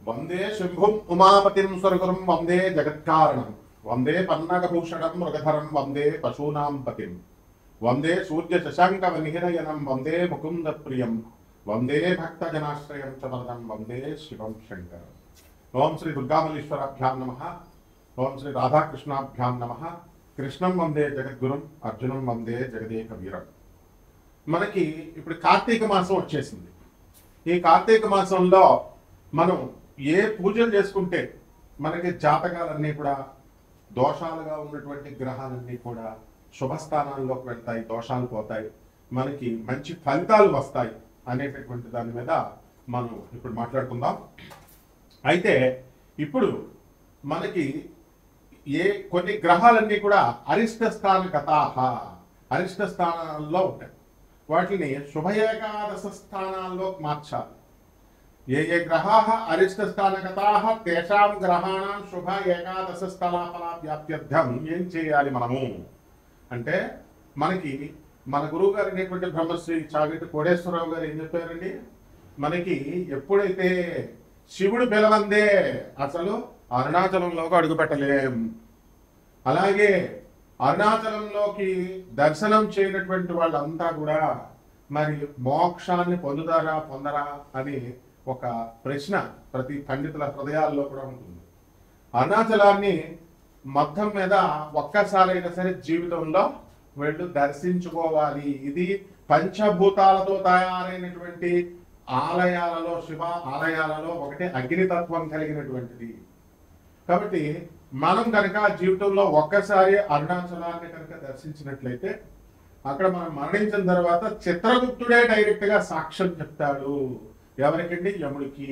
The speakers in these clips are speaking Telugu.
వందే శంభుం ఉమాపతిం స్వర్గురుం వందే జగత్కారణం వందే పన్నగభూషణం మృగధరం వందే పశూనాం పతిం వందే సూర్య శశాంక నిహినయనం వందే ముకుంద ప్రియం వందే భక్తజనాశ్రయం చ వరదం వందే శివం శంకరం. ఓం శ్రీ దుర్గామల్లీశ్వరాభ్యాం నమః. ఓం శ్రీ రాధాకృష్ణాభ్యాం నమః. కృష్ణం వందే జగద్గురుం అర్జునం వందే జగదేక వీరం. మనకి ఇప్పుడు కార్తీక మాసం వచ్చేసింది. ఈ కార్తీక మాసంలో మనం ఏ పూజలు చేసుకుంటే మనకి జాతకాలన్నీ కూడా దోషాలుగా ఉన్నటువంటి గ్రహాలన్నీ కూడా శుభస్థానాల్లోకి వెళ్తాయి, దోషాలు పోతాయి, మనకి మంచి ఫలితాలు వస్తాయి అనేటటువంటి దాని మీద మనం ఇప్పుడు మాట్లాడుకుందాం. అయితే ఇప్పుడు మనకి కొన్ని గ్రహాలన్నీ కూడా అరిష్ట స్థాన గతాహ, అరిష్ట స్థానాల్లో ఉంటాయి. వాటిని శుభ ఏకాదశ స్థానాల్లో మార్చాలి. ఏ గ్రహాः అరిష్ట స్థానగతాः తేషాం గ్రహాణం శుభ ఏకాదశ స్థలాఫల వ్యాప్త్యర్థం ఏం చేయాలి మనము అంటే, మనకి మన గురువు గారు అనేటువంటి బ్రహ్మశ్రీ చాగంటి కోటేశ్వరరావు గారు ఏం చెప్పారండి, మనకి ఎప్పుడైతే శివుడు పిలవందే అసలు అరుణాచలంలోకి అడుగు పెట్టలేం, అలాగే అరుణాచలంలోకి దర్శనం చేయనటువంటి వాళ్ళంతా కూడా మరి మోక్షాన్ని పొందరా అని ఒక ప్రశ్న ప్రతి పండితుల హృదయాల్లో కూడా ఉంటుంది. అరుణాచలాన్ని మొత్తం మీద ఒక్కసారైనా సరే జీవితంలో వీళ్ళు దర్శించుకోవాలి. ఇది పంచభూతాలతో తయారైనటువంటి ఆలయాలలో, శివ ఆలయాలలో ఒకటి అగ్నితత్వం కలిగినటువంటిది. కాబట్టి మనం కనుక జీవితంలో ఒక్కసారి అరుణాచలాన్ని కనుక దర్శించినట్లయితే అక్కడ మనం మరణించిన తర్వాత చిత్రగుప్తుడే డైరెక్ట్ గా సాక్ష్యం చెప్తాడు. ఎవరికండి? యముడికి.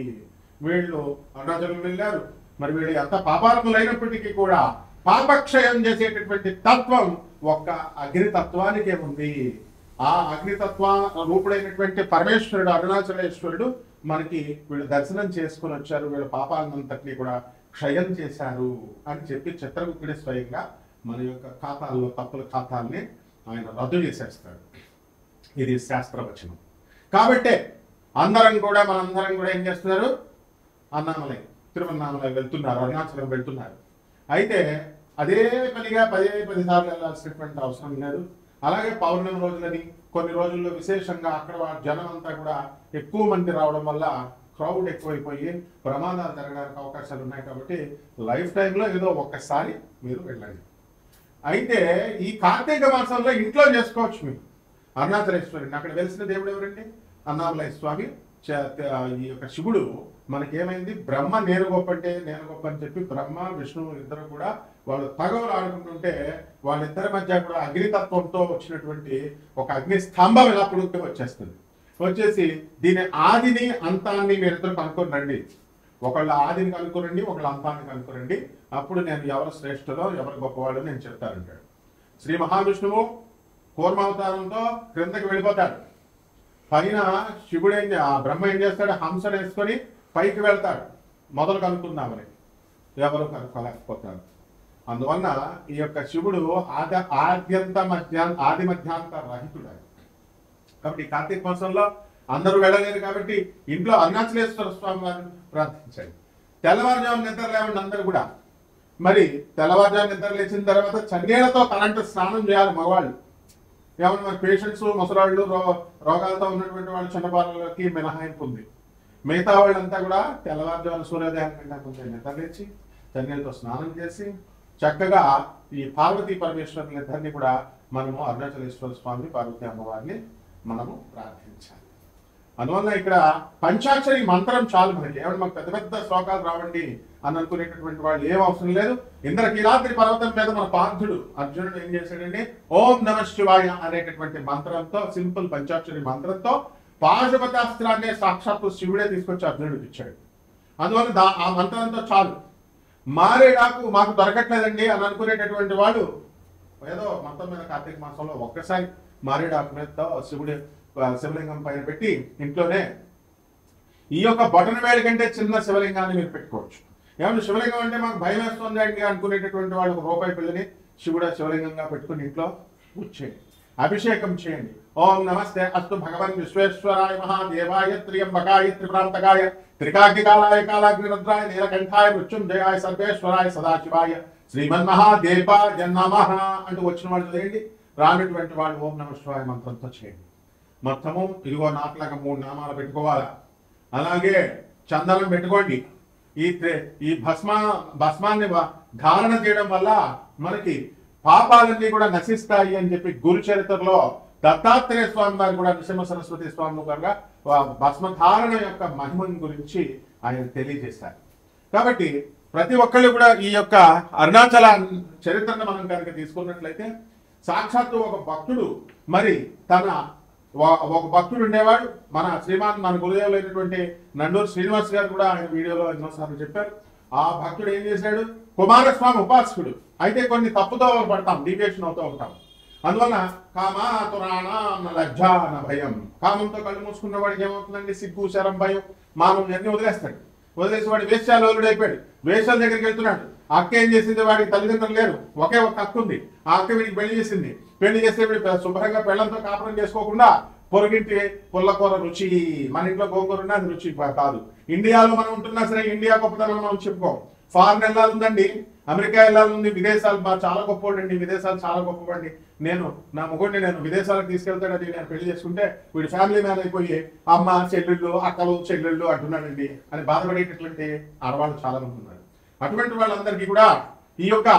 వీళ్ళు అరుణాచలం వెళ్ళారు, మరి వీళ్ళు ఎంత పాపాత్ములైనప్పటికీ కూడా పాపక్షయం చేసేటటువంటి తత్వం ఒక్క అగ్నితత్వానికే ఉంది. ఆ అగ్నితత్వ రూపుడైనటువంటి పరమేశ్వరుడు అరుణాచలేశ్వరుడు మనకి వీళ్ళు దర్శనం చేసుకుని వచ్చారు, వీళ్ళ పాపాలంతటినీ కూడా క్షయం చేశారు అని చెప్పి చిత్రగుప్తుడే స్వయంగా మన యొక్క ఖాతాల్లో తప్పుల ఖాతాల్ని ఆయన రద్దు చేసేస్తాడు. ఇది శాస్త్రవచనం. కాబట్టే మనందరం కూడా ఏం చేస్తున్నారు? అన్నామలై, తిరువన్నామలై వెళ్తున్నారు, అరుణాచలం వెళ్తున్నారు. అయితే అదే పనిగా 10 సార్లు వెళ్ళాల్సినటువంటి అవసరం లేదు. అలాగే పౌర్ణమి రోజులని కొన్ని రోజుల్లో విశేషంగా అక్కడ జనం అంతా కూడా ఎక్కువ మంది రావడం వల్ల క్రౌడ్ ఎక్కువైపోయి ప్రమాదాలు జరగడానికి అవకాశాలు ఉన్నాయి. కాబట్టి లైఫ్ టైంలో ఏదో ఒక్కసారి మీరు వెళ్ళండి. అయితే ఈ కార్తీక మాసంలో ఇంట్లో చేసుకోవచ్చు మీరు అరుణాచలేశ్వరుని. అక్కడ వెలిసిన దేవుడు ఎవరండి? అన్నామలై స్వామి. ఈ యొక్క శివుడు మనకేమైంది, బ్రహ్మ నేను గొప్ప అని చెప్పి బ్రహ్మ విష్ణువు ఇద్దరు కూడా వాళ్ళు తగవలు ఆడుకుంటుంటే వాళ్ళిద్దరి మధ్య కూడా అగ్నితత్వంతో వచ్చినటువంటి ఒక అగ్ని స్తంభం ఇలా పుడుతూ వచ్చేసి దీని ఆదిని అంతాన్ని మీరిద్దరు కనుక్కొని రండి. ఒకళ్ళ ఆదిని కనుక్కోరండి, ఒకళ్ళ అంతాన్ని కనుక్కోరండి. అప్పుడు నేను ఎవరు శ్రేష్ఠులో ఎవరు గొప్పవాళ్ళు నేను చెప్తానంటాడు. శ్రీ మహావిష్ణువు కూర్మావతారంతో క్రిందకి వెళ్ళిపోతాడు. పైన శివుడు బ్రహ్మ ఏం చేస్తాడు? హంసను వేసుకొని పైకి వెళ్తాడు మొదలు కనుక్కుందామని. ఎవరు కనుక్కోలేకపోతారు. అందువల్ల ఈ యొక్క శివుడు ఆది మధ్యాంత రహితుడు. కాబట్టి కార్తీక మాసంలో అందరూ వెళ్ళలేరు కాబట్టి ఇంట్లో అరుణాచలేశ్వర స్వామి వారిని ప్రార్థించండి. తెల్లవారుజాము నిద్ర లేవండి అందరూ కూడా. మరి తెల్లవారుజాము నిద్ర లేచిన తర్వాత చన్నీళ్లతో కరెంటు స్నానం చేయాలి మగవాళ్ళు. ఏమన్నా మరి పేషెంట్స్, ముసలాళ్ళు, రోగాలతో ఉన్నటువంటి వాళ్ళు చిన్నపాలకి మినహాయింపు ఉంది. మిగతా వాళ్ళంతా కూడా తెల్లవారుజామున సూర్యోదయాన్ని కంటే కొంచెం నిద్రలేచి చన్నీళ్ళతో స్నానం చేసి చక్కగా ఈ పార్వతీ పరమేశ్వరుని ఇద్దరిని కూడా మనము అరుణాచలేశ్వర స్వామిని, పార్వతీ అమ్మవారిని మనము ప్రార్థించాలి. అందువల్ల ఇక్కడ పంచాక్షరి మంత్రం చాలు మనకి. ఏమంటే మాకు పెద్ద పెద్ద శ్లోకాలు రావండి అని అనుకునేటటువంటి వాళ్ళు ఏం అవసరం లేదు. ఇంద్రకీలాద్రి పర్వతం మీద మన పార్థుడు అర్జునుడు ఏం చేశాడండి? ఓం నమః శివాయ అనేటటువంటి మంత్రంతో, సింపుల్ పంచాక్షరి మంత్రంతో పాశుపతాస్త్రాన్ని సాక్షాత్తు శివుడే తీసుకొచ్చి అర్జునుడికి ఇచ్చాడు. అందువల్ల ఆ మంత్రంతో చాలు. మారేడాకు మాకు దొరకట్లేదండి అని అనుకునేటటువంటి వాడు ఏదో మొత్తం మీద కార్తీక మాసంలో ఒక్కసారి మారేడాకు మీద శివుడి శివలింగం పైన పెట్టి ఇంట్లోనే ఈ యొక్క బొటన వేడి కంటే చిన్న శివలింగాన్ని మీరు పెట్టుకోవచ్చు. ఏమన్నా శివలింగం అంటే మాకు భయం వేస్తుంది అండి అనుకునేటటువంటి వాళ్ళు రూపాయి పిల్లని శివుడు శివలింగంగా పెట్టుకుని ఇంట్లో పూజ చేయండి. అభిషేకం చేయండి. ఓం నమస్తే అస్తు భగవన్ విశ్వేశ్వరాయ మహాదేవాయ త్ర్యంబకాయ త్రిపురాంతకాయ త్రికాగ్నికాలాయ కాలాగ్నిరుద్రాయ నీలకంఠాయ మృత్యుంజయాయ సర్వేశ్వరాయ సదాశివాయ శ్రీమన్మహాదేవాయ నమః అంటూ వచ్చిన వాళ్ళు చేయండి. రానటువంటి వాళ్ళు ఓం నమః శివాయ మంత్రంతో చేయండి. మొత్తము ఇదిగో నాకులాగా 3 నామాలు పెట్టుకోవాలా. అలాగే చందనం పెట్టుకోండి. ఈ భస్మాన్ని ధారణ చేయడం వల్ల మనకి పాపాలన్నీ కూడా నశిస్తాయి అని చెప్పి గురు చరిత్రలో దత్తాత్రేయ స్వామి వారు కూడా నృసింహ సరస్వతి స్వామి గారుగా భస్మధారణ యొక్క మహిమని గురించి ఆయన తెలియజేశారు. కాబట్టి ప్రతి ఒక్కళ్ళు కూడా ఈ యొక్క అరుణాచల చరిత్రను మనం కనుక తీసుకున్నట్లయితే సాక్షాత్తు ఒక భక్తుడు మరి ఒక భక్తుడు ఉండేవాడు. మన గురుదేవులైనటువంటి నండూరు శ్రీనివాస్ గారు కూడా ఆయన వీడియోలో ఎన్నోసార్లు చెప్పారు. ఆ భక్తుడు ఏం చేశాడు, కుమారస్వామి ఉపాసకుడు అయితే కొన్ని తప్పుతో పడతాం, డీవియేషన్ అవుతూ ఉంటాం. అందువల్ల కామాతురాణ లజ్జ అన్న భయం, కామంతో కళ్ళు మూసుకున్న వాడికి ఏమవుతుందండి, సిగ్గు శరం భయం మానం అన్ని వదిలేస్తాడు. వదిలేసి వాడు వేశ్యాలోలుడు అయిపోయాడు. వేశ్యాల దగ్గరికి వెళ్తున్నాడు. ఆ అక్క ఏం చేసింది, వాడికి తల్లిదండ్రులు లేరు, ఒకే ఒక అక్క ఉంది. ఆ అక్క వీడికి పెళ్లి చేసింది. పెళ్లి చేస్తే వీడు శుభ్రంగా పెళ్లంతో కాపురం చేసుకోకుండా పొరుగింటి పుల్లకూర రుచి, మన ఇంట్లో గోంగూర ఉన్నా అది రుచి కాదు. ఇండియాలో మనం ఉంటున్నా సరే ఇండియా గొప్పతనం మనం చెప్పుకోం. ఫారెన్ వెళ్ళాలండి, అమెరికా వెళ్ళాలండి, విదేశాలు చాలా గొప్పవాడండి, విదేశాలు చాలా గొప్పవాడి. నా మొగుడిని నేను విదేశాలకు తీసుకెళ్తాడని నేను పెళ్లి చేసుకుంటే వీడు ఫ్యామిలీ మ్యాన్ అయిపోయి అమ్మ చెల్లెళ్ళు అక్కలు చెల్లెళ్ళు అంటున్నాడండి అని బాధపడేటటువంటి ఆడవాళ్ళు చాలా మంది ఉన్నారు. అటువంటి వాళ్ళందరికీ కూడా ఈ యొక్క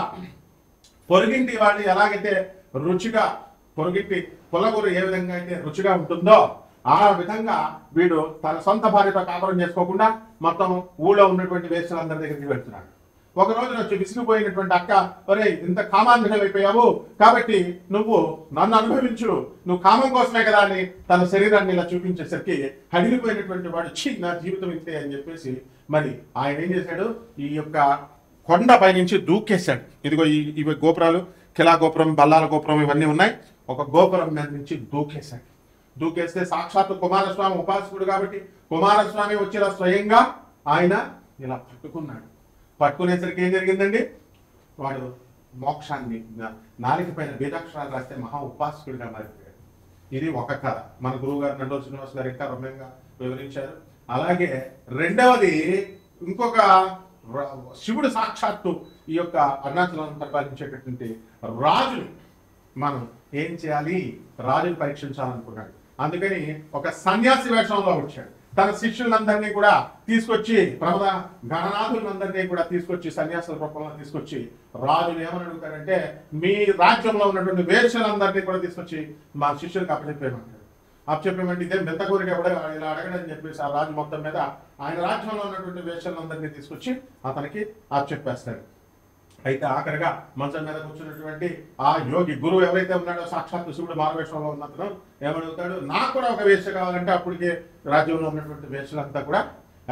పొరుగింటి వాళ్ళు ఎలాగైతే రుచిగా, పొరుగింటి పుల్లకూర ఏ విధంగా అయితే రుచిగా ఉంటుందో ఆ విధంగా వీడు తన సొంత భార్యతో కాపురం చేసుకోకుండా మొత్తం ఊళ్ళో ఉన్నటువంటి వేశ్యలందరి దగ్గరికి వెళ్తున్నాడు. ఒక రోజు వచ్చి విసిగిపోయినటువంటి అక్క, ఒరే ఇంత కామాంధుడు అయిపోయావు కాబట్టి నువ్వు నన్ను అనుభవించు, నువ్వు కామం కోసమే కదా అని తన శరీరాన్ని ఇలా చూపించేసరికి హడిలిపోయినటువంటి వాడు ఛీ నా జీవితం ఇంతే అని చెప్పేసి మరి ఆయన ఏం చేశాడు, ఈ యొక్క కొండ పైనుంచి దూకేశాడు. ఇదిగో ఇవి గోపురాలు, కిలా గోపురం, బల్లాల గోపురం ఇవన్నీ ఉన్నాయి. ఒక గోపురం మీద నుంచి దూకేశాడు. దూకేస్తే సాక్షాత్తు కుమారస్వామి ఉపాసకుడు కాబట్టి కుమారస్వామి వచ్చేలా స్వయంగా ఆయన ఇలా పట్టుకున్నాడు. పట్టుకునేసరికి ఏం జరిగిందండి, వాడు మోక్షాన్ని నాలుక పైన బీజాక్షరాలు రాస్తే మహా ఉపాసకుడిగా మారిపోయాడు. ఇది ఒక కథ. మన గురువు గారు నండూరు శ్రీనివాస్ గారు ఇంకా రమ్యంగా వివరించారు. అలాగే రెండవది ఇంకొక శివుడు సాక్షాత్తు ఈ యొక్క అరుణాచలం పరిపాలించేటటువంటి రాజుని మనం ఏం చేయాలి, రాజుని పరీక్షించాలనుకున్నాడు. అందుకని ఒక సన్యాసి వేషంలో వచ్చాడు. తన శిష్యులందరినీ కూడా తీసుకొచ్చి, ప్రమద గణనాథులందరినీ కూడా తీసుకొచ్చి, సన్యాసుల రూపంలో తీసుకొచ్చి రాజులు ఏమని అడుగుతారంటే మీ రాజ్యంలో ఉన్నటువంటి వేశ్యలందరినీ కూడా తీసుకొచ్చి మా శిష్యులకు అప్పచెప్పేయమంటారు. అప్పచెప్పేమంటే ఇదే మెత్త కోరిక కూడా ఇలా అడగడని చెప్పేసి ఆ రాజు మొత్తం మీద ఆయన రాజ్యంలో ఉన్నటువంటి వేశ్యలందరినీ తీసుకొచ్చి అతనికి అప్పచెప్పేస్తాడు. అయితే ఆఖరిగా మంచం మీద కూర్చున్నటువంటి ఆ యోగి గురువు ఎవరైతే ఉన్నాడో సాక్షాత్తు శివుడు మారవేషంలో ఉన్నతను ఏమడుగుతాడు, నాకు కూడా ఒక వేశ్య కావాలంటే అప్పటికే రాజ్యంలో ఉన్నటువంటి వేశ్యలంతా కూడా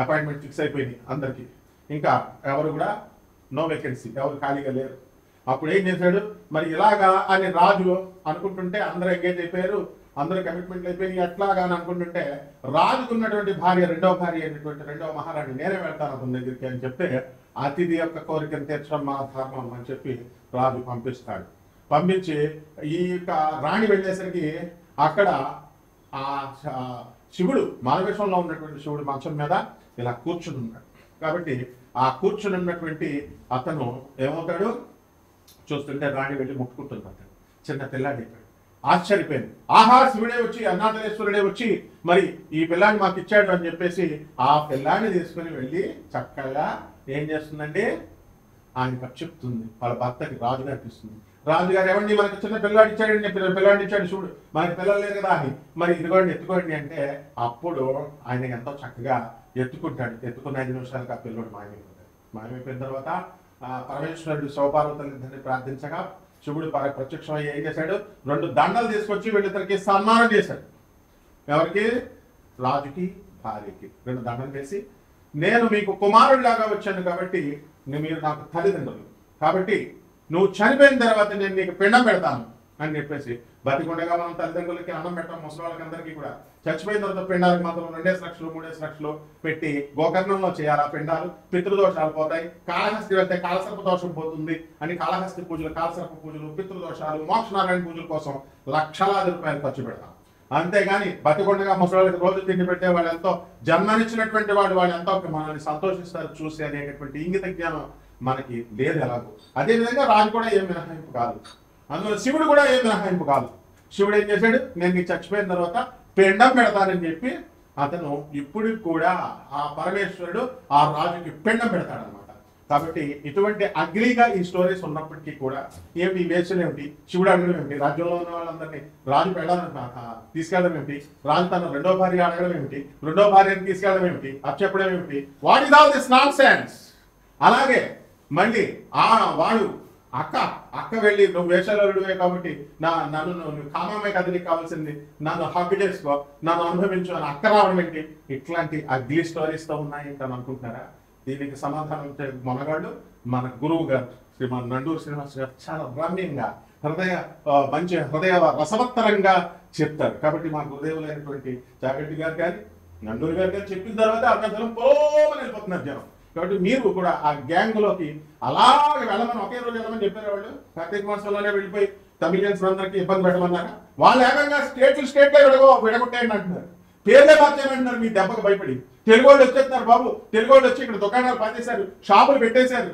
అపాయింట్మెంట్ ఫిక్స్ అయిపోయింది అందరికీ. ఇంకా ఎవరు కూడా నో వేకెన్సీ, ఎవరు ఖాళీగా లేరు. అప్పుడు ఏం చేశాడు, మరి ఇలాగా అని రాజు అనుకుంటుంటే అందరూ ఎంగేజ్ అయిపోయారు, అందరూ కమిట్మెంట్లు అయిపోయి ఎట్లాగా అని అనుకుంటుంటే రాజుకు ఉన్నటువంటి భార్య, రెండవ భార్య అయినటువంటి రెండవ మహారాణి నేనే వెళ్తాను అతని దగ్గరికి అని చెప్తే అతిథి యొక్క కోరికను తీర్చడం మా ధర్మం అని చెప్పి రాజు పంపిస్తాడు. పంపించి ఈ యొక్క రాణి వెళ్ళేసరికి అక్కడ ఆ శివుడు మానవేశ్వరంలో ఉన్నటువంటి శివుడు మంచం మీద ఇలా కూర్చుని ఉన్నాడు. కాబట్టి ఆ కూర్చుని ఉన్నటువంటి అతను ఏమవుతాడు, చూస్తుంటే రాణి వెళ్ళి ముట్టుకుంటుంది. అతను చిన్న పిల్లాడి ఆశ్చర్యపోయింది. ఆహా శివుడే వచ్చి, అరుణాచలేశ్వరుడే వచ్చి మరి ఈ పిల్లాన్ని మాకు ఇచ్చాడు అని చెప్పేసి ఆ పిల్లాన్ని తీసుకుని వెళ్ళి చక్కగా ఏం చేస్తుందండి, ఆయన చెప్తుంది వాళ్ళ భర్తకి, రాజుగారికి ఇస్తుంది. రాజుగారు ఏమండి మనకి చిన్న పిల్లాడి ఇచ్చాడండి, పిల్లాడిని ఇచ్చాడు శివుడు, మనకి పిల్లలు లేదు కదా అని, మరి ఇదిగోండి ఎత్తుకోండి అంటే అప్పుడు ఆయన ఎంతో చక్కగా ఎత్తుకుంటాడు. ఎత్తుకున్న 5 నిమిషాలకు ఆ పిల్లడు మాయమైపోతాడు. మాయమైపోయిన తర్వాత పరమేశ్వరుడు శివపార్వతులిద్దరిని ప్రార్థించగా శివుడు ప్రత్యక్షం ఏం చేశాడు, 2 దండలు తీసుకొచ్చి వీళ్ళిద్దరికి సన్మానం చేశాడు. ఎవరికి, రాజుకి భార్యకి 2 దండలు వేసి, నేను మీకు కుమారుడిలాగా వచ్చాను కాబట్టి మీరు నాకు తల్లిదండ్రులు కాబట్టి నువ్వు చనిపోయిన తర్వాత నేను నీకు పిండం పెడతాను అని చెప్పేసి బతికుండగా మనం తల్లిదండ్రులకి అన్నం పెట్టాం, ముసలి వాళ్ళకి అందరికీ కూడా. చచ్చిపోయిన తర్వాత పిండాలకు మాత్రం 2 లక్షలు 3 లక్షలు పెట్టి గోకర్ణంలో చేయాలి ఆ పిండాలు, పితృదోషాలు పోతాయి. కాళహస్తి వెళ్తే కాలసర్ప దోషం పోతుంది అని కాళహస్తి పూజలు, కాలసర్ప పూజలు, పితృదోషాలు, మోక్షనారాయణ పూజలు కోసం లక్షలాది రూపాయలు ఖర్చు పెడతాం. అంతేగాని బతికొండగా ముసలికి రోజు తిండి పెట్టే వాళ్ళు ఎంతో, జన్మనిచ్చినటువంటి వాళ్ళు ఎంతో మనల్ని సంతోషిస్తారు చూసి అనేటటువంటి ఇంగిత జ్ఞానం మనకి లేదు ఎలాగో. అదేవిధంగా రాజు కూడా ఏం మినహాయింపు కాదు, అందులో శివుడు కూడా ఏం మినహాయింపు కాదు. శివుడు ఏం చేశాడు, నేను నీకు చచ్చిపోయిన తర్వాత పిండం పెడతానని చెప్పి అతను ఇప్పుడు కూడా ఆ పరమేశ్వరుడు ఆ రాజుకి పిండం పెడతాడనమాట. కాబట్టి ఇటువంటి అగ్లీగా ఈ స్టోరీస్ ఉన్నప్పటికీ కూడా ఏమిటి వేషం ఏమిటి, శివుడు అడగడం ఏమిటి, రాజ్యంలో ఉన్న వాళ్ళందరినీ రాజు పెళ్ళాలని తీసుకెళ్ళడం ఏమిటి, రాజు తన 2వ భార్య అడగడం ఏమిటి, 2వ భార్యని తీసుకెళ్ళడం ఏమిటి, చెప్పడం ఏమిటి, what is all this non sense. అలాగే మళ్ళీ వాడు అక్క వెళ్ళి నువ్వు వేషాలుడివే కాబట్టి నన్ను నువ్వు కామమే కదా నీకు కావాల్సింది, నన్ను హక్కు చేసుకో, నన్ను అనుభవించు అని అక్క రావడం ఏంటి. ఇట్లాంటి అగ్లీ స్టోరీస్తో ఉన్నాయంటే అని అనుకుంటున్నారా? దీనికి సమాధానం మనగాళ్ళు మన గురువు గారు శ్రీమాన్ నండూరు శ్రీనివాస్ గారు చాలా రమ్యంగా మంచి హృదయ రసవత్తరంగా చెప్తారు. కాబట్టి మా గురుదేవులైనటువంటి చాగంటి గారు కానీ నండూరు గారు కానీ చెప్పిన తర్వాత అరుణాచలం పోమని వెళ్ళిపోతున్నారు జనం. కాబట్టి మీరు కూడా ఆ గ్యాంగ్లోకి అలాగే వెళ్ళమని ఒకే రోజు వెళ్ళమని చెప్పారు వాళ్ళు. కార్తీక మాసంలోనే వెళ్ళిపోయి తమిళియన్స్ అందరికీ ఇబ్బంది పెట్టమన్నారు. వాళ్ళు ఏకంగా స్టేట్లో విడగొట్టేయండి అంటున్నారు, పేర్లే మార్చేయమంటున్నారు మీ దెబ్బకు భయపడి. తెలుగు వాళ్ళు వచ్చేస్తున్నారు బాబు, తెలుగు వాళ్ళు వచ్చి ఇక్కడ దుకాణాలు పనిచేశారు, షాపులు పెట్టేశారు,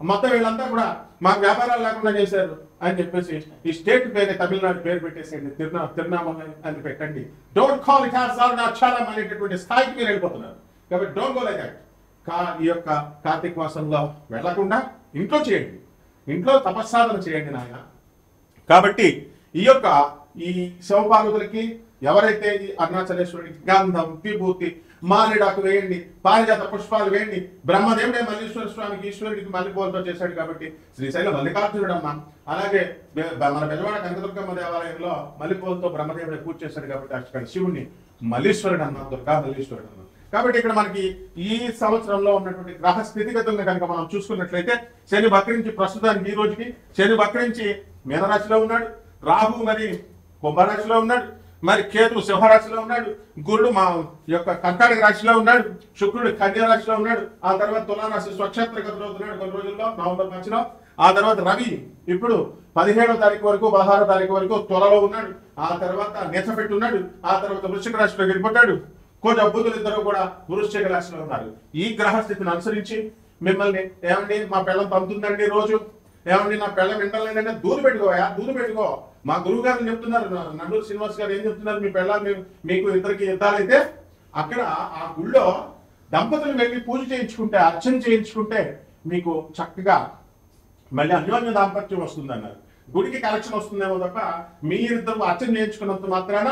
మొత్తం వీళ్ళంతా కూడా మాకు వ్యాపారాలు లేకుండా చేశారు అని చెప్పేసి ఈ స్టేట్ పేరు తమిళనాడు పేరు పెట్టేసేయండి, తిరునామల అని పెట్టండి. Don't call it has Arunachalam అనేటటువంటి స్థాయికి మీరు వెళ్ళిపోతున్నారు. కాబట్టి డోంట్ గో లైక్ దట్. ఈ యొక్క కార్తీక మాసంలో వెళ్లకుండా ఇంట్లో చేయండి, ఇంట్లో తపస్సాధన చేయండి నాయన. కాబట్టి ఈ శివపార్వతులకి ఎవరైతే ఈ అరుణాచలేశ్వరుడికి గంధం, విభూతి, మారేడాకు వేయండి, పారిజాత పుష్పాలు వేయండి. బ్రహ్మదేవుడే మల్లీశ్వర స్వామికి ఈశ్వరుడికి మల్లెపూలతో చేశాడు కాబట్టి శ్రీశైలం మల్లికార్జునుడు అమ్మ. అలాగే మన బెజవాడ కనకదుర్గమ్మ దేవాలయంలో మల్లెపూలతో బ్రహ్మదేవుడే పూజ చేశాడు కాబట్టి అక్కడ శివుణ్ణి మల్లీశ్వరుడు అన్నాం, దుర్గా మల్లీశ్వరుడు అన్నాం. కాబట్టి ఇక్కడ మనకి ఈ సంవత్సరంలో ఉన్నటువంటి గ్రహ స్థితిగతులను కనుక మనం చూసుకున్నట్లయితే శని వక్రించి ప్రస్తుతానికి ఈ రోజుకి శని వక్రించి మీనరాశిలో ఉన్నాడు, రాహు మరి కుంభరాశిలో ఉన్నాడు, మరి కేతు సింహరాశిలో ఉన్నాడు, గురుడు మా యొక్క కర్కాటక రాశిలో ఉన్నాడు, శుక్రుడు కన్యా రాశిలో ఉన్నాడు, ఆ తర్వాత తులారాశి స్వక్షేత్రగతిలో అవుతున్నాడు కొన్ని రోజుల్లో నవంబర్ మధ్యలో. ఆ తర్వాత రవి ఇప్పుడు 17వ తారీఖు వరకు 16వ తారీఖు వరకు తులలో ఉన్నాడు, ఆ తర్వాత నీచపెట్టి ఉన్నాడు, ఆ తర్వాత వృశ్చిక రాశిలో వెళ్ళిపోతాడు. కోట బుద్ధులు ఇద్దరు కూడా వృశ్చిక రాశిలో ఉన్నారు. ఈ గ్రహస్థితిని అనుసరించి మిమ్మల్ని ఏమండి మా పిల్లం పంపుతుందండి రోజు, ఏమండి నా పిల్లం వింటలేదంటే దూరు పెట్టుకో. మా గురువు గారు చెప్తున్నారు, నండూరు శ్రీనివాస్ గారు ఏం చెప్తున్నారు, మీ పిల్లలు మీకు ఇద్దరికి యుద్ధాలైతే అక్కడ ఆ గుళ్ళో దంపతులు వెళ్ళి పూజ చేయించుకుంటే, అర్చన చేయించుకుంటే మీకు చక్కగా మళ్ళీ అన్యోన్య దాంపత్యం వస్తుంది అన్నారు. గుడికి కలెక్షన్ వస్తుందేమో తప్ప మీరిద్దరు అర్చన చేయించుకున్నంత మాత్రాన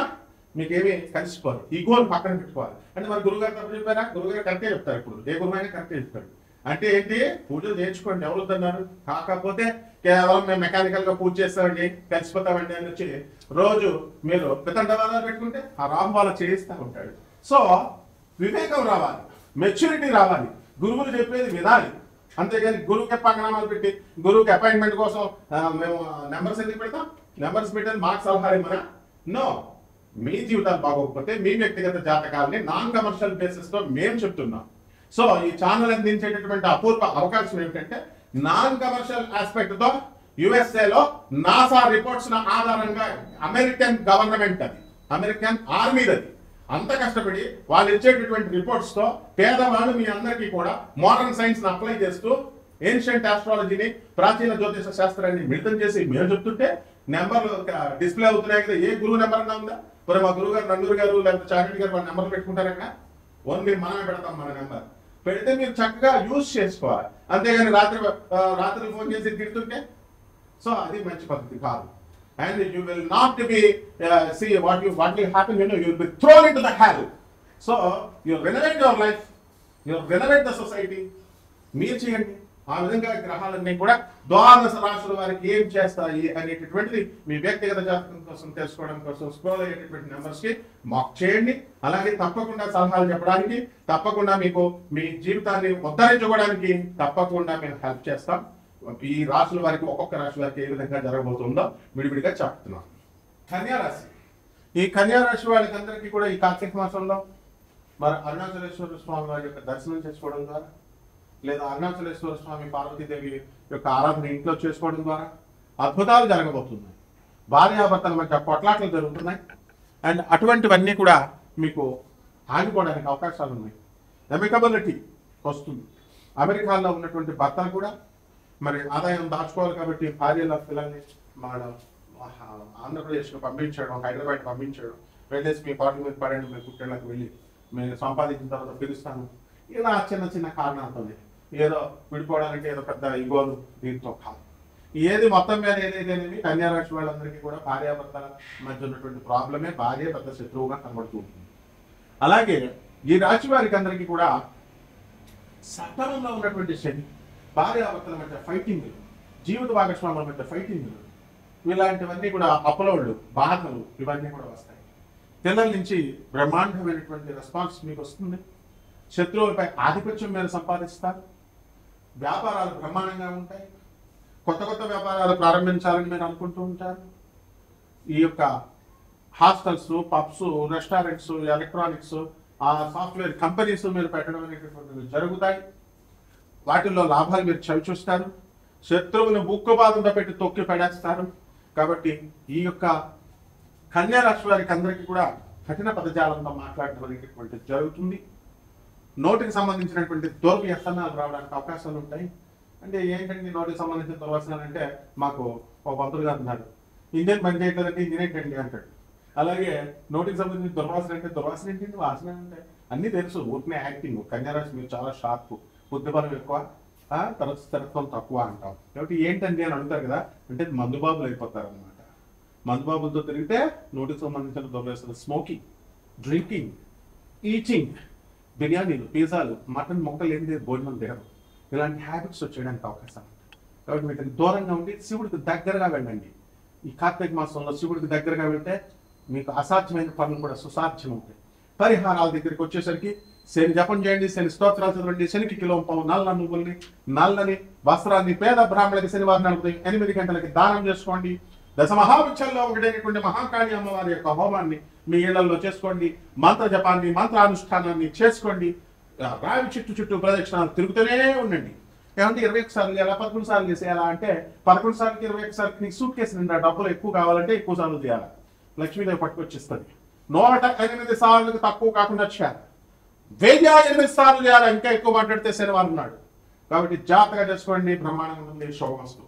మీకేమీ కలిసిపోరు. ఈ గోల్ పక్కన పెట్టుకోవాలి. అంటే మరి గురుగారు తప్పు చెప్పారా? గురుగారు కరెక్టే చెప్తారు. ఇప్పుడు ఏ గురువు అయినా కరెక్టే చెప్తాడు. అంటే ఏంటి, పూజలు చేయించుకోండి, ఎవరు వద్దన్నారు. కాకపోతే కేవలం మేము మెకానికల్ గా పూజ చేస్తామండి, కలిసిపోతామండి అని వచ్చి రోజు మీరు పితండవాదాలు పెట్టుకుంటే ఆ రాహు వాళ్ళ చేయిస్తూ ఉంటాడు. సో వివేకం రావాలి, మెచ్యూరిటీ రావాలి, గురువులు చెప్పేది వినాలి. అంతేగాని గురువుకి పంగనామాలు పెట్టి గురువుకి అపాయింట్మెంట్ కోసం మేము నెంబర్స్ ఎందుకు పెడతాం, నెంబర్స్ పెట్టని మాకు సలహా ఇవ్వరా? నో. మీ జీవితాలు బాగోకపోతే మీ వ్యక్తిగత జాతకాలని నాన్ కమర్షియల్ బేసిస్ తో మేము చెప్తున్నాం. సో ఈ ఛానల్ అందించేటటువంటి అపూర్వ అవకాశం ఏమిటంటే నాన్ కమర్షియల్ ఆస్పెక్ట్ తో యుఎస్ఏలో నాసా రిపోర్ట్స్ ఆధారంగా అమెరికన్ గవర్నమెంట్ అది, అమెరికన్ ఆర్మీ అది అంత కష్టపడి వాళ్ళు ఇచ్చేటటువంటి రిపోర్ట్స్ తో పేదవాళ్ళు మీ అందరికీ కూడా మోడర్న్ సైన్స్ ని అప్లై చేస్తూ ఏన్షియంట్ ఆస్ట్రాలజీని, ప్రాచీన జ్యోతిష శాస్త్రాన్ని మిళితం చేసి మేము చెప్తుంటే నెంబర్లు డిస్ప్లే అవుతున్నాయి కదా. ఏ గురువు నెంబర్ అన్నా ఉందా? మరి మా గురువు గారు నందూరు గారు లేకపోతే చాగంటి గారు వాళ్ళ నెంబర్లు పెట్టుకుంటారన్నా? ఓన్లీ మనమే పెడతాం మన నెంబర్. పెడితే మీరు చక్కగా యూజ్ చేసుకోవాలి. అంతేగాని రాత్రి ఫోన్ చేసి తిడుతుంటే సో అది మంచి పద్ధతి కాదు. And you will not be see what will happen, you will be thrown into the hell. So you renovate your life, you renovate the society. మీరు చేయండి. ఆ విధంగా గ్రహాలన్నీ కూడా ద్వాదశ రాశుల వారికి ఏం చేస్తాయి అనేటటువంటిది మీ వ్యక్తిగత జాతకం కోసం తెలుసుకోవడం కోసం స్క్రోల్ అయ్యేటటువంటి నెంబర్స్ కి మాక్ చేయండి. అలాగే తప్పకుండా సలహాలు చెప్పడానికి, తప్పకుండా మీకు మీ జీవితాన్ని ఉద్ధరించుకోవడానికి తప్పకుండా మేము హెల్ప్ చేస్తాం. ఈ రాశుల వారికి ఒక్కొక్క రాశి వారికి ఏ విధంగా జరగబోతుందో విడివిడిగా చెప్తున్నాను. కన్యారాశి. ఈ కన్యారాశి వాళ్ళకందరికీ కూడా ఈ కార్తీక మాసంలో మరి అరుణాచలేశ్వర స్వామి వారి యొక్క దర్శనం చేసుకోవడం ద్వారా, లేదా అరుణాచలేశ్వర స్వామి పార్వతీదేవి యొక్క ఆరాధన ఇంట్లో చేసుకోవడం ద్వారా అద్భుతాలు జరగబోతున్నాయి. భార్యాభర్తల మధ్య కొట్లాట్లు జరుగుతున్నాయి. అండ్ అటువంటివన్నీ కూడా మీకు ఆగిపోవడానికి అవకాశాలు ఉన్నాయి. ఎమికబిలిటీ వస్తుంది. అమెరికాలో ఉన్నటువంటి భర్తలు కూడా మరి ఆదాయం దాచుకోవాలి కాబట్టి భార్యల పిల్లల్ని మన ఆంధ్రప్రదేశ్లో పంపించడం, హైదరాబాద్ పంపించడం, వెళ్ళేసి మీ పాటల మీద పడండి, మీ పుట్టేళ్ళకి వెళ్ళి మీరు సంపాదించిన తర్వాత పిలుస్తాను, ఇలా చిన్న చిన్న కారణాలతోనే ఏదో విడిపోవడానికి ఏదో పెద్ద ఇగోలు దీంతో కాదు. ఏది మొత్తం మీద ఏదైతేనేమి కన్యారాశి వాళ్ళందరికీ కూడా భార్యాభర్తల మధ్య ఉన్నటువంటి ప్రాబ్లమే భార్య పెద్ద శత్రువుగా కనబడుతూ ఉంటుంది. అలాగే ఈ రాశి వారికి అందరికీ కూడా సప్తమంలో ఉన్నటువంటి శని, భార్యాభర్తల మధ్య ఫైటింగ్, జీవిత భాగస్వాముల మధ్య ఫైటింగ్, ఇలాంటివన్నీ కూడా అపలోళ్ళు, బాధలు ఇవన్నీ కూడా వస్తాయి. పిల్లల నుంచి బ్రహ్మాండమైనటువంటి రెస్పాన్స్ మీకు వస్తుంది. శత్రువులపై ఆధిపత్యం మీరు సంపాదిస్తారు. వ్యాపారాలు బ్రహ్మాండంగా ఉంటాయి. కొత్త కొత్త వ్యాపారాలు ప్రారంభించాలని మీరు అనుకుంటూ ఉంటారు. ఈ యొక్క hostels, pubs, restaurants, electronics, software companies మీరు పెట్టడం అనేటటువంటివి జరుగుతాయి. వాటిల్లో లాభాలు మీరు చవి చూస్తారు. శత్రువులను ముక్కుపాదంతో పెట్టి తొక్కి పడేస్తారు. కాబట్టి ఈ యొక్క కన్యా రాశి వారికి అందరికీ కూడా కఠిన పదజాలంతో మాట్లాడడం అనేటటువంటి జరుగుతుంది. నోటికి సంబంధించినటువంటి దుర్వ్యసనాలు రావడానికి అవకాశాలు ఉంటాయి. అంటే ఏంటంటే నోటికి సంబంధించిన దుర్వ్యసనాలు అంటే మాకు ఒక పంతులు గారు ఉన్నారు, ఇండియన్ పని చేయట్లేదంటే ఇంజనీర్ ఏంటండి అంటాడు. అలాగే నోటికి సంబంధించిన దుర్వాసన అంటే దుర్వాసన ఏంటంటే వాసన అంటే అన్నీ తెలుసు, ఊరినే యాక్టింగ్. కన్యారాశి మీరు చాలా షార్ప్, బుద్ధిబలం ఎక్కువ, తర్వాత స్థిరత్వం తక్కువ అంటాం. కాబట్టి ఏంటండి అని అడుగుతారు కదా, అంటే మందుబాబులు అయిపోతారు అనమాట. మందుబాబులతో తిరిగితే నోటికి సంబంధించిన దుర్వ్యసనాలు, స్మోకింగ్, డ్రింకింగ్, ఈటింగ్, బిర్యానీలు, పిజ్జాలు, మటన్ మొక్కలు ఏంటి భోజనం దిగడం, ఇలాంటి హ్యాబిట్స్ వచ్చేయడానికి అవకాశం. కాబట్టి వీటికి దూరంగా ఉండి శివుడికి దగ్గరగా వెళ్ళండి. ఈ కార్తీక మాసంలో శివుడికి దగ్గరగా వెళ్తే మీకు అసాధ్యమైన పనులు కూడా సుసాధ్యం అవుతాయి. పరిహారాల దగ్గరికి వచ్చేసరికి శని జపం చేయండి, శని స్తోత్రాలు చదవండి, శనికి కిలో పావు నల్ల నువ్వుల్ని, నల్లని వస్త్రాన్ని పేద బ్రాహ్మణులకి శనివారం ఉదయం 8 గంటలకి దానం చేసుకోండి. దశమహావిచ్చల్లో ఒకటైనటువంటి మహాకాళి అమ్మవారి యొక్క హోమాన్ని మీ ఇళ్లలో చేసుకోండి. మంత్ర జపాన్ని, మంత్రానుష్ఠానాన్ని చేసుకోండి. రావి చుట్టూ ప్రదక్షిణాలు తిరుగుతూనే ఉండండి. ఏమంటే 21 సార్లు చేయాలా, 11 సార్లు చేసేయాలా అంటే 11 సార్లకి 21 సార్లకి నీకు సూట్ కేసు నిండా డబ్బులు ఎక్కువ కావాలంటే ఎక్కువ సార్లు చేయాలి. లక్ష్మీదేవి పట్టుకొచ్చిస్తుంది. 108 సార్లకు తక్కువ కాకుండా చేయాలి. 1008 సార్లు చేయాలి. ఇంకా ఎక్కువ మాట్లాడితే శనివారం నాడు. కాబట్టి జాగ్రత్తగా చేసుకోండి. బ్రహ్మాండంగా ఉంది. శుభమస్తు.